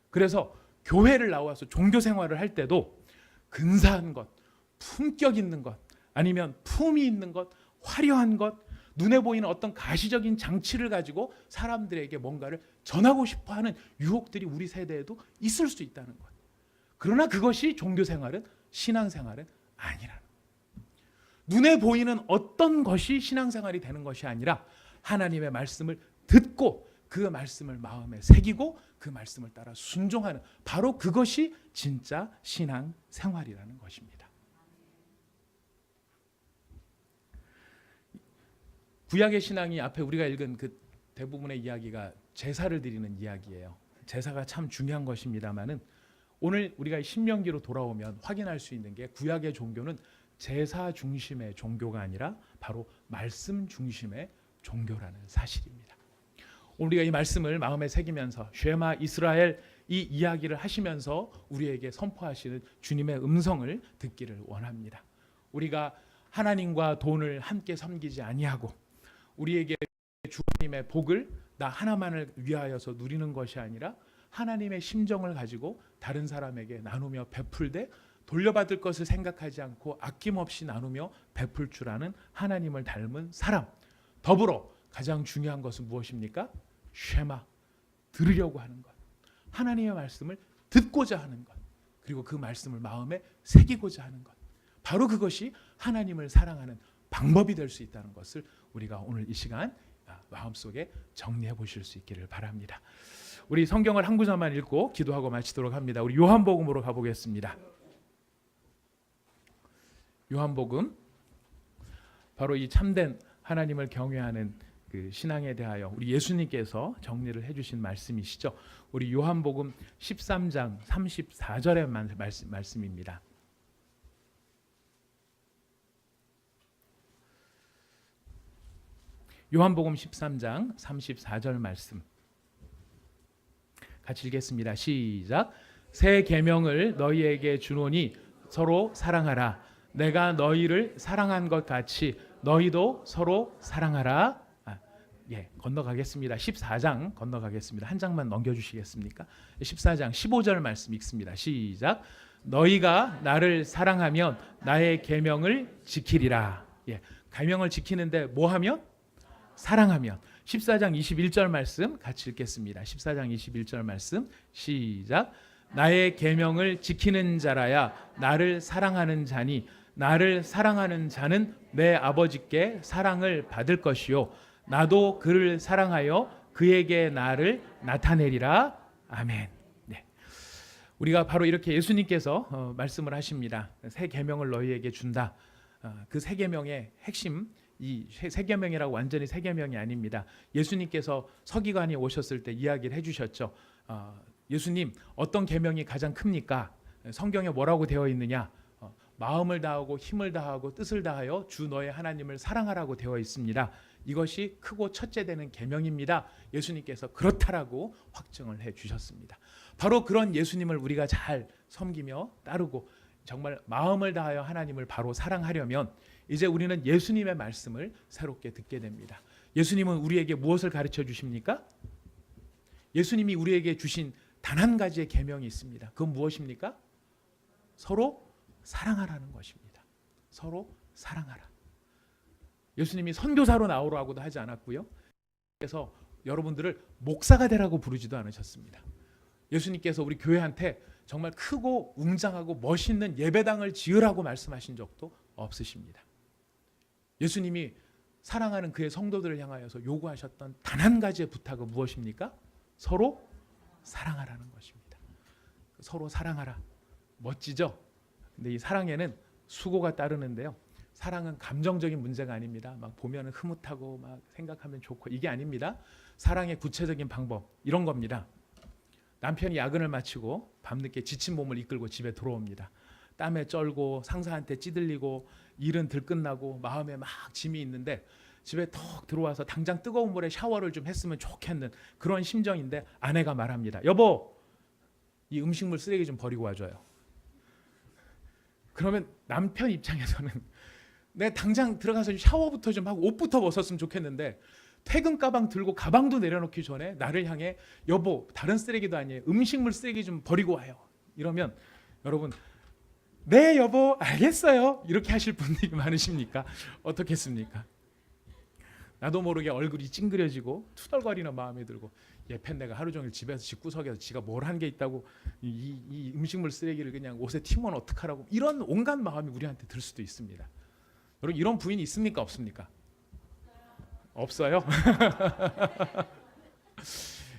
그래서 교회를 나와서 종교 생활을 할 때도 근사한 것, 품격 있는 것, 아니면 품이 있는 것, 화려한 것, 눈에 보이는 어떤 가시적인 장치를 가지고 사람들에게 뭔가를 전하고 싶어하는 유혹들이 우리 세대에도 있을 수 있다는 것. 그러나 그것이 종교 생활은 신앙생활은 아니라는 거예요. 눈에 보이는 어떤 것이 신앙생활이 되는 것이 아니라 하나님의 말씀을 듣고 그 말씀을 마음에 새기고 그 말씀을 따라 순종하는, 바로 그것이 진짜 신앙생활이라는 것입니다. 구약의 신앙이 앞에 우리가 읽은 그 대부분의 이야기가 제사를 드리는 이야기예요. 제사가 참 중요한 것입니다만은 오늘 우리가 신명기로 돌아오면 확인할 수 있는 게 구약의 종교는 제사 중심의 종교가 아니라 바로 말씀 중심의 종교라는 사실입니다. 우리가 이 말씀을 마음에 새기면서 쉐마 이스라엘 이 이야기를 하시면서 우리에게 선포하시는 주님의 음성을 듣기를 원합니다. 우리가 하나님과 돈을 함께 섬기지 아니하고 우리에게 주님의 복을 나 하나만을 위하여서 누리는 것이 아니라 하나님의 심정을 가지고 다른 사람에게 나누며 베풀되 돌려받을 것을 생각하지 않고 아낌없이 나누며 베풀 줄 아는 하나님을 닮은 사람, 더불어 가장 중요한 것은 무엇입니까? 쉐마, 들으려고 하는 것, 하나님의 말씀을 듣고자 하는 것, 그리고 그 말씀을 마음에 새기고자 하는 것, 바로 그것이 하나님을 사랑하는 방법이 될 수 있다는 것을 우리가 오늘 이 시간 마음속에 정리해 보실 수 있기를 바랍니다. 우리 성경을 한 구절만 읽고 기도하고 마치도록 합니다. 우리 요한복음으로 가보겠습니다. 요한복음, 바로 이 참된 하나님을 경외하는 그 신앙에 대하여 우리 예수님께서 정리를 해주신 말씀이시죠. 우리 요한복음 13장 34절의 말씀입니다. 요한복음 13장 34절 말씀 같이 읽겠습니다. 시작. 새 계명을 너희에게 주노니 서로 사랑하라. 내가 너희를 사랑한 것 같이 너희도 서로 사랑하라. 건너가겠습니다. 14장 건너가겠습니다. 한 장만 넘겨주시겠습니까? 14장 15절 말씀 읽습니다. 시작. 너희가 나를 사랑하면 나의 계명을 지키리라. 계명을 지키는데 뭐 하면? 사랑하면. 14장 21절 말씀 같이 읽겠습니다. 14장 21절 말씀 시작. 나의 계명을 지키는 자라야 나를 사랑하는 자니 나를 사랑하는 자는 내 아버지께 사랑을 받을 것이요 나도 그를 사랑하여 그에게 나를 나타내리라. 아멘. 네. 우리가 바로 이렇게 예수님께서 말씀을 하십니다. 새 계명을 너희에게 준다. 그 새 계명의 핵심, 이 새 계명이라고 완전히 새 계명이 아닙니다. 예수님께서 서기관이 오셨을 때 이야기를 해주셨죠. 예수님, 어떤 계명이 가장 큽니까? 성경에 뭐라고 되어 있느냐? 마음을 다하고 힘을 다하고 뜻을 다하여 주 너의 하나님을 사랑하라고 되어 있습니다. 이것이 크고 첫째 되는 계명입니다. 예수님께서 그렇다라고 확증을 해 주셨습니다. 바로 그런 예수님을 우리가 잘 섬기며 따르고 정말 마음을 다하여 하나님을 바로 사랑하려면 이제 우리는 예수님의 말씀을 새롭게 듣게 됩니다. 예수님은 우리에게 무엇을 가르쳐 주십니까? 예수님이 우리에게 주신 단 한 가지의 계명이 있습니다. 그건 무엇입니까? 서로 사랑하라는 것입니다. 서로 사랑하라. 예수님이 선교사로 나오라고도 하지 않았고요. 그래서 여러분들을 목사가 되라고 부르지도 않으셨습니다. 예수님께서 우리 교회한테 정말 크고 웅장하고 멋있는 예배당을 지으라고 말씀하신 적도 없으십니다. 예수님이 사랑하는 그의 성도들을 향하여서 요구하셨던 단 한 가지의 부탁은 무엇입니까? 서로 사랑하라는 것입니다. 서로 사랑하라. 멋지죠? 근데 이 사랑에는 수고가 따르는데요. 사랑은 감정적인 문제가 아닙니다. 막 보면 흐뭇하고 막 생각하면 좋고 이게 아닙니다. 사랑의 구체적인 방법 이런 겁니다. 남편이 야근을 마치고 밤늦게 지친 몸을 이끌고 집에 들어옵니다. 땀에 쩔고 상사한테 찌들리고 일은 들끝나고 마음에 막 짐이 있는데 집에 턱 들어와서 당장 뜨거운 물에 샤워를 좀 했으면 좋겠는 그런 심정인데 아내가 말합니다. 여보, 이 음식물 쓰레기 좀 버리고 와줘요. 그러면 남편 입장에서는 내 당장 들어가서 샤워부터 좀 하고 옷부터 벗었으면 좋겠는데 퇴근 가방 들고 가방도 내려놓기 전에 나를 향해 여보, 다른 쓰레기도 아니에요. 음식물 쓰레기 좀 버리고 와요. 이러면 여러분, 네 여보 알겠어요. 이렇게 하실 분들이 많으십니까? 어떻겠습니까? 나도 모르게 얼굴이 찡그려지고 투덜거리는 마음이 들고 얘 내가 하루 종일 집에서 집구석에서 지가 뭘 한 게 있다고 이 음식물 쓰레기를 그냥 옷에 튀면 어떡하라고 이런 온갖 마음이 우리한테 들 수도 있습니다. 여러분 이런 부인이 있습니까 없습니까? 없어요?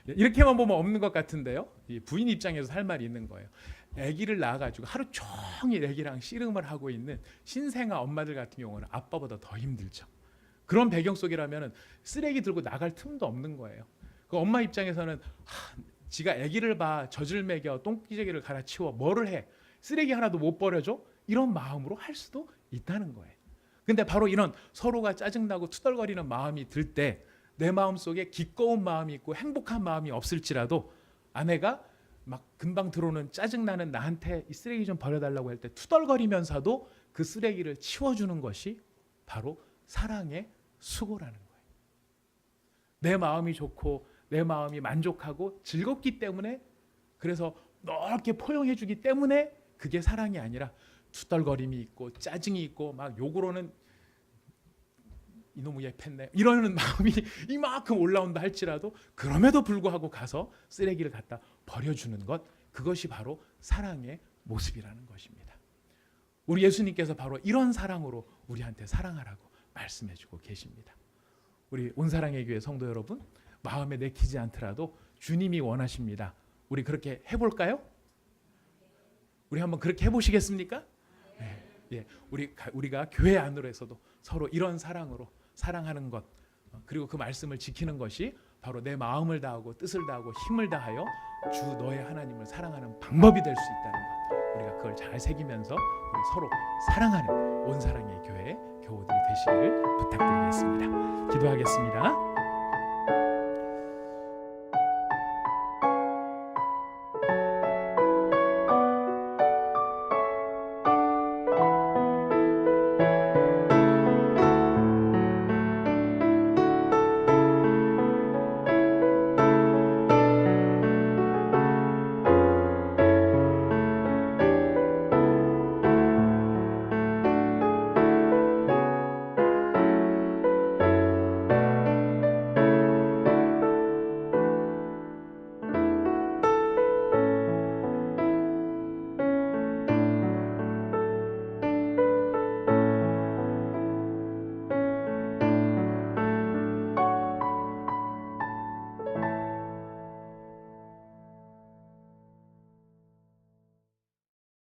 이렇게만 보면 없는 것 같은데요. 이 부인 입장에서 할 말이 있는 거예요. 아기를 낳아가지고 하루 종일 아기랑 씨름을 하고 있는 신생아 엄마들 같은 경우는 아빠보다 더 힘들죠. 그런 배경 속이라면 쓰레기 들고 나갈 틈도 없는 거예요. 그 엄마 입장에서는 지가 아기를 봐, 젖을 먹여, 똥기저귀를 갈아치워, 뭐를 해, 쓰레기 하나도 못 버려줘? 이런 마음으로 할 수도 있다는 거예요. 근데 바로 이런 서로가 짜증나고 투덜거리는 마음이 들 때 내 마음속에 기꺼운 마음이 있고 행복한 마음이 없을지라도 아내가 막 금방 들어오는 짜증나는 나한테 이 쓰레기 좀 버려달라고 할 때 투덜거리면서도 그 쓰레기를 치워주는 것이 바로 사랑의 수고라는 거예요. 내 마음이 좋고 내 마음이 만족하고 즐겁기 때문에, 그래서 넓게 포용해 주기 때문에 그게 사랑이 아니라 투덜거림이 있고 짜증이 있고 막 욕으로는 이놈의 얘 팼네 이러는 마음이 이만큼 올라온다 할지라도 그럼에도 불구하고 가서 쓰레기를 갖다 버려주는 것, 그것이 바로 사랑의 모습이라는 것입니다. 우리 예수님께서 바로 이런 사랑으로 우리한테 사랑하라고 말씀해주고 계십니다. 우리 온사랑의 교회 성도 여러분, 마음에 내키지 않더라도 주님이 원하십니다. 우리 그렇게 해볼까요? 우리 한번 그렇게 해보시겠습니까? 네. 예, 우리가 교회 안으로서도 서로 이런 사랑으로 사랑하는 것, 그리고 그 말씀을 지키는 것이 바로 내 마음을 다하고 뜻을 다하고 힘을 다하여 주 너의 하나님을 사랑하는 방법이 될 수 있다는 것, 우리가 그걸 잘 새기면서 우리 서로 사랑하는 온사랑의 교회 교우들이 되시기를 부탁드리겠습니다. 기도하겠습니다.